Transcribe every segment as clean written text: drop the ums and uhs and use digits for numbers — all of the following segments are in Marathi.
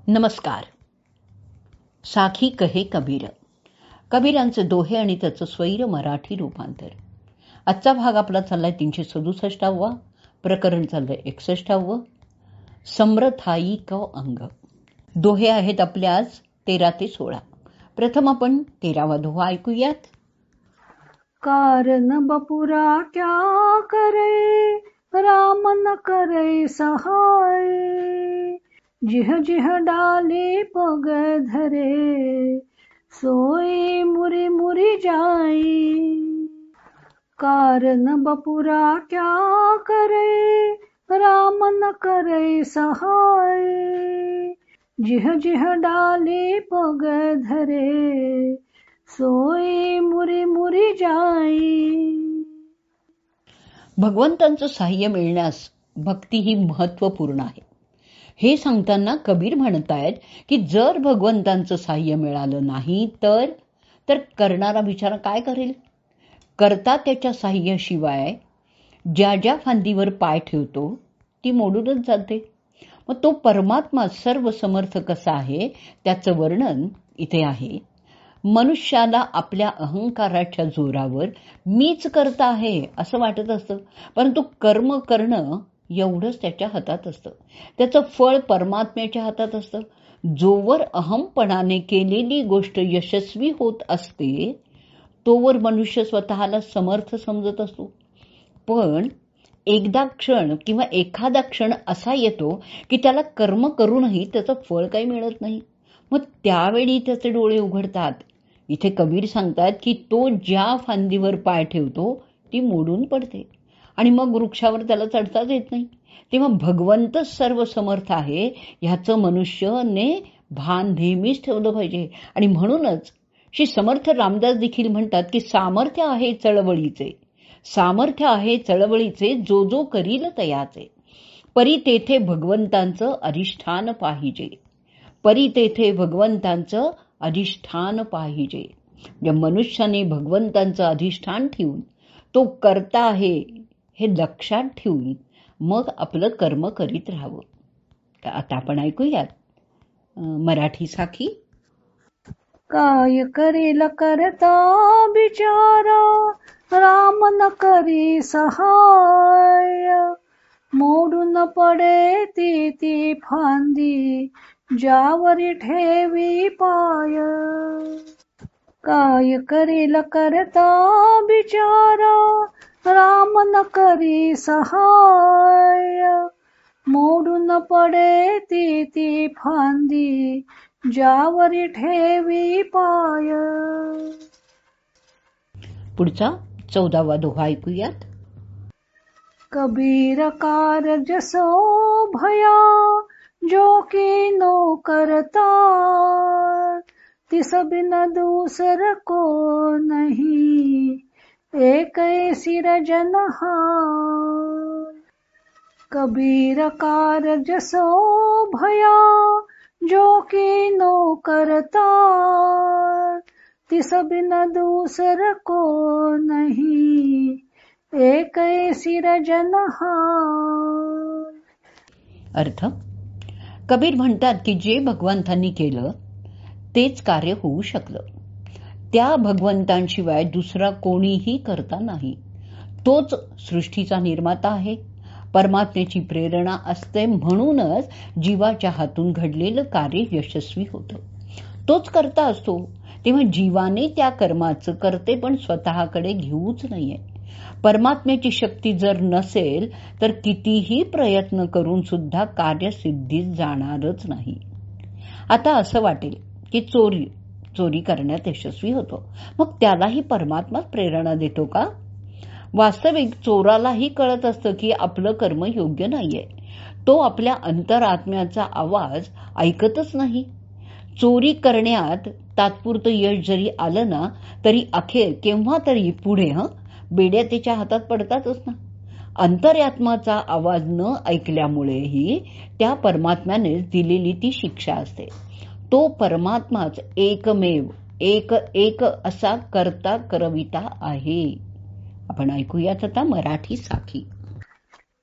नमस्कार. साखी कहे कबीर. कबीरांचे दोहे आणि त्याचं स्वैर मराठी रूपांतर. आजचा भाग आपला चाललाय 367वा, प्रकरण चाललंय 61व, समरथाई क अंग. दोहे आहेत आपल्या आज 13 ते 16. प्रथम आपण 13वा दोहा ऐकूयात. कारण बपुरा क्या करे, राम न करे सहाय. जिह जिह डाले पग धरे, सोई मुरी मुरी जाई. कारण बपुरा क्या करे, राम न करे सहाय. जिह जिह डाले पग धरे, सोई मुरी मुरी जाई. भगवंतांचं साह्य मिळण्यास भक्ती ही महत्वपूर्ण आहे. हे सांगताना कबीर म्हणतायत की जर भगवंतांचं साह्य मिळालं नाही तर करणारा बिचारा काय करेल. करता त्याच्या साह्याशिवाय ज्या ज्या फांदीवर पाय ठेवतो ती मोडूनच जाते. मग तो परमात्मा सर्व समर्थ कसा आहे त्याचं वर्णन इथे आहे. मनुष्याला आपल्या अहंकाराच्या जोरावर मीच करता आहे असं वाटत असतं, परंतु कर्म करणं एवढंच त्याच्या हातात असतं. त्याचं फळ परमात्म्याच्या हातात असतं. जोवर अहमपणाने केलेली गोष्ट यशस्वी होत असते तोवर मनुष्य स्वतःला समर्थ समजत असतो. पण एकदा क्षण किंवा एखादा क्षण असा येतो की त्याला कर्म करूनही त्याचं फळ काही मिळत नाही. मग त्यावेळी त्याचे डोळे उघडतात. इथे कबीर सांगतात की तो ज्या फांदीवर पाय ठेवतो ती मोडून पडते आणि मग वृक्षावर त्याला चढताच येत नाही. तेव्हा भगवंत सर्व समर्थ आहे ह्याचं मनुष्याने भान नेहमीच ठेवलं पाहिजे. आणि म्हणूनच श्री समर्थ रामदास देखील म्हणतात की सामर्थ्य आहे चळवळीचे, सामर्थ्य आहे चळवळीचे, जो जो करील तयाचे. परी तेथे भगवंतांचं अधिष्ठान पाहिजे, परी तेथे भगवंतांचं अधिष्ठान पाहिजे. या मनुष्याने भगवंतांचं अधिष्ठान ठेवून तो करता आहे हे लक्षात ठेवून मग आपलं कर्म करीत राहावं. आता आपण ऐकूयात मराठी साखी. काय करेल करता बिचारा, राम न करी सहाय. मोडून पडे ती फांदी, ज्यावरी ठेवी पाय. काय करेल करता बिचारा, राम न करी सहाय. मोडून पडे ती फांदी, ज्यावरी ठेवी पाय. पुढचा 14वा दोहा ऐकूयात. कबीर कारज सो भया, जो की नो करता. तिस बिन दूसर को नहीं, एक सिरजनहार. कबीर कारज सो भया, जो की नो करता. तिस बिन दूसर को नहीं, एक सिरजनहार. अर्थ. कबीर म्हणतात की जे भगवंतांनी केलं तेच कार्य होऊ शकलं. त्या भगवंतांशिवाय दुसरा कोणीही करता नाही. तोच सृष्टीचा निर्माता आहे. परमात्म्याची प्रेरणा असते म्हणूनच जीवाच्या हातून घडलेलं कार्य यशस्वी होतं. तोच करता असतो. तेव्हा जीवाने त्या कर्माचं करते पण स्वतःकडे घेऊच नाहीये. परमात्म्याची शक्ती जर नसेल तर कितीही प्रयत्न करून सुद्धा कार्य सिद्धीस जाणारच नाही. आता असं वाटेल की चोरी करण्यात यशस्वी होतो, मग त्यालाही परमात्मा प्रेरणा देतो का? वास्तविक चोरालाही कळत असतं की आपलं कर्म योग्य नाहीये. तो आपल्या अंतरात्म्याचा आवाज ऐकतच नाही. चोरी करण्यात तात्पुरतं यश जरी आलं ना तरी अखेर केव्हा तरी पुढे बेड्या त्याच्या हातात पडतातच ना. अंतरात्म्याचा आवाज न ऐकल्यामुळेही त्या परमात्म्यानेच दिलेली ती शिक्षा असते. तो परमात्माच एकमेव एक असा करता करविता आहे. आपण ऐकूयात आता मराठी साखी.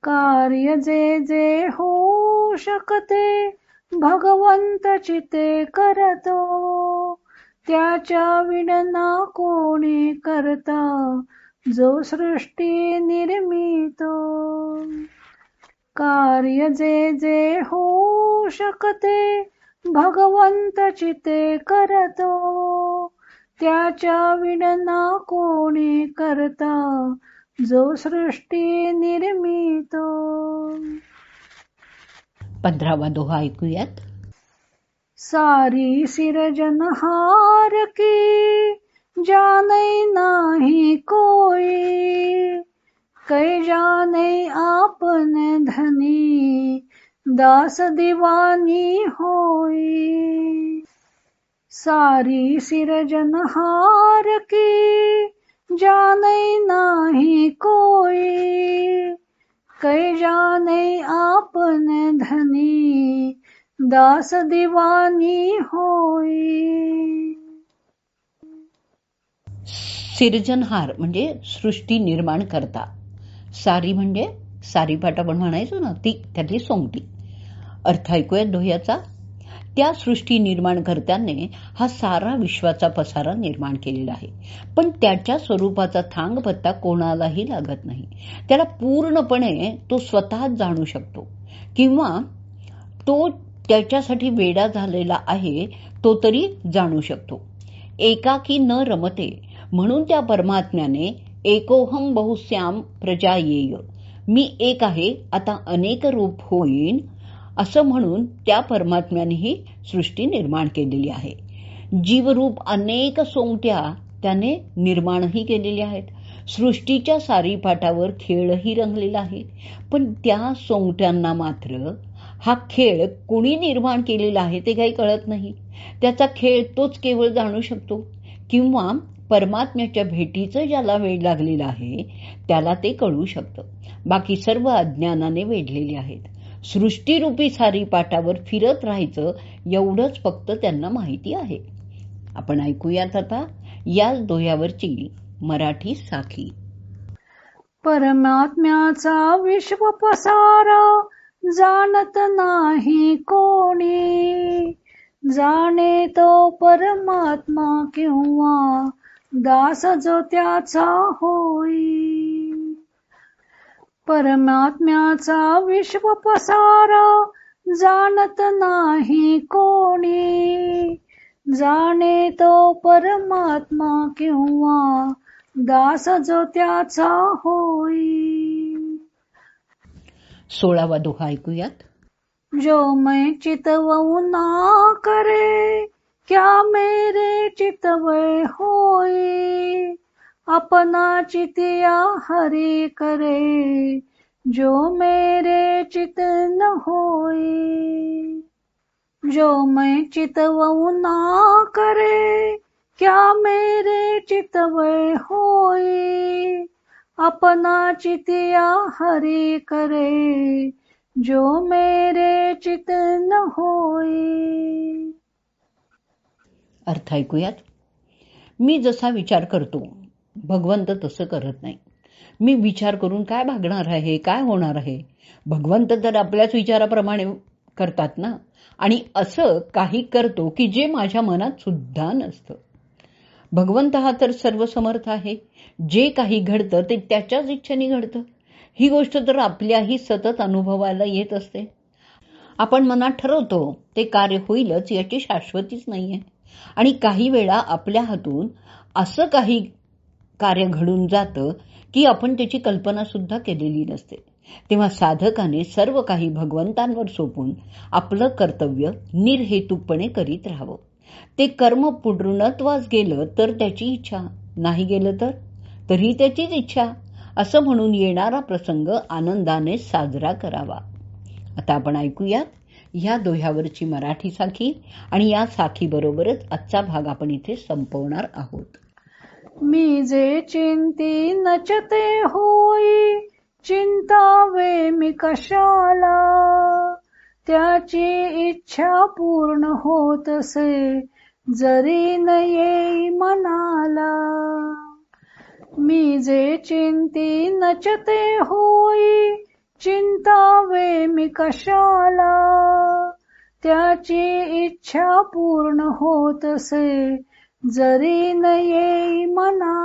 कार्य जे जे होऊ शकते, भगवंत चिते करतो, त्याच्या विणना कोणी करता, जो सृष्टी निर्मितो. कार्य जे जे होऊ शकते, भगवंत चिते करतो, त्याच्या विणना कोणी करता, जो सृष्टी निर्मितो. 15वा दोहा ऐकूयात. सारी सिरजनहार की, जानै नाही कोई, कै जानै आपन धनी, दास दिवानी होई. सारी सिरजनहार की, जानै नाही कोई, कै जानै आपन धनी, दास दिवानी होई. सिर्जनहार म्हणजे सृष्टी निर्माण करता. सारी म्हणजे सारीपाट आपण म्हणायचो ना, ती त्यातली सोंगटी. अर्थ ऐकूयात दोह्याचा. त्या सृष्टी निर्माण करत्याने हा सारा विश्वाचा पसारा निर्माण केलेला आहे, पण त्याच्या स्वरूपाचा थांग पत्ता कोणालाही लागत नाही. त्याला पूर्णपणे तो स्वतःच जाणू शकतो, किंवा तो त्याच्यासाठी वेडा झालेला आहे तो तरी जाणू शकतो. एकाकी न रमते म्हणून त्या परमात्म्याने एकोहम बहुश्याम प्रजायेय, मी एक आहे आता अनेक रूप होईन, असं म्हणून त्या परमात्म्याने ही सृष्टी निर्माण केलेली आहे. जीवरूप अनेक सोंगट्या त्याने निर्माणही केलेल्या आहेत. सृष्टीच्या सारीपाटावर खेळही रंगलेला आहे, पण त्या सोंगट्यांना मात्र हा खेळ कोणी निर्माण केलेला आहे ते काही कळत नाही. त्याचा खेळ तोच केवळ जाणू शकतो, किंवा परमात्म्याच्या भेटीचं ज्याला वेळ लागलेला आहे त्याला ते कळू शकतं. बाकी सर्व अज्ञानाने वेढलेले आहेत. सृष्टीरूपी सारीपाटावर फिरत राहायचं एवढंच फक्त त्यांना माहिती आहे. आपण ऐकूयात आता याच दोह्यावरची मराठी साखी. परमात्म्याचा विश्व पसारा, जाणत नाही कोणी, जाणे तो परमात्मा किंवा दास जो त्याचा होई. परमात्म्याचा विश्व पसारा, जाणत नाही कोणी, जाणे तो परमात्मा किंवा दास जो त्याचा होई. 16वा दोहा ऐकूयात. जो मैं चितवऊ ना करे, क्या मेरे चितवय होई, अपना चितिया हरि करे, जो मेरे चित न होई. जो मैं चितवऊ ना करे, क्या मेरे चितवय होई, अपना चितिया हरि करे, जो मेरे चित न होई. अर्थ ऐकूयात. मी जसा विचार करतो भगवंत तसं करत नाही. मी विचार करून काय भागणार आहे, काय होणार आहे. भगवंत तर आपल्याच विचाराप्रमाणे करतात ना, आणि असं काही करतो की जे माझ्या मनात सुद्धा नसतं. भगवंत हा तर सर्वसमर्थ आहे. जे काही घडतं ते त्याच्याच इच्छेने घडतं. ही गोष्ट तर आपल्याही सतत अनुभवायला येत असते. आपण मनात ठरवतो ते कार्य होईलच याची शाश्वतीच नाहीये, आणि काही वेळा आपल्या हातून असं काही कार्य घडून जातं की आपण त्याची कल्पना सुद्धा केलेली नसते. तेव्हा साधकाने सर्व काही भगवंतांवर सोपून आपलं कर्तव्य निर्हेतुकपणे करीत राहावं. ते कर्म पूर्णत्वास गेलं तर त्याची इच्छा, नाही गेलं तर तरी त्याचीच इच्छा, असं म्हणून येणारा प्रसंग आनंदाने साजरा करावा. आता आपण ऐकूयात ह्या दोह्यावरची मराठी साखी, आणि या साखी बरोबरच आजचा भाग आपण इथे संपवणार आहोत. मी जे चिंती नचते होई, चिंतावे मी कशाला, त्याची इच्छा पूर्ण होत असे, जरी न येई मनाला. मी जे चिंती नचते होई, चिंतावे मी कशाला, त्याची इच्छा पूर्ण होत असे जरी न येई मना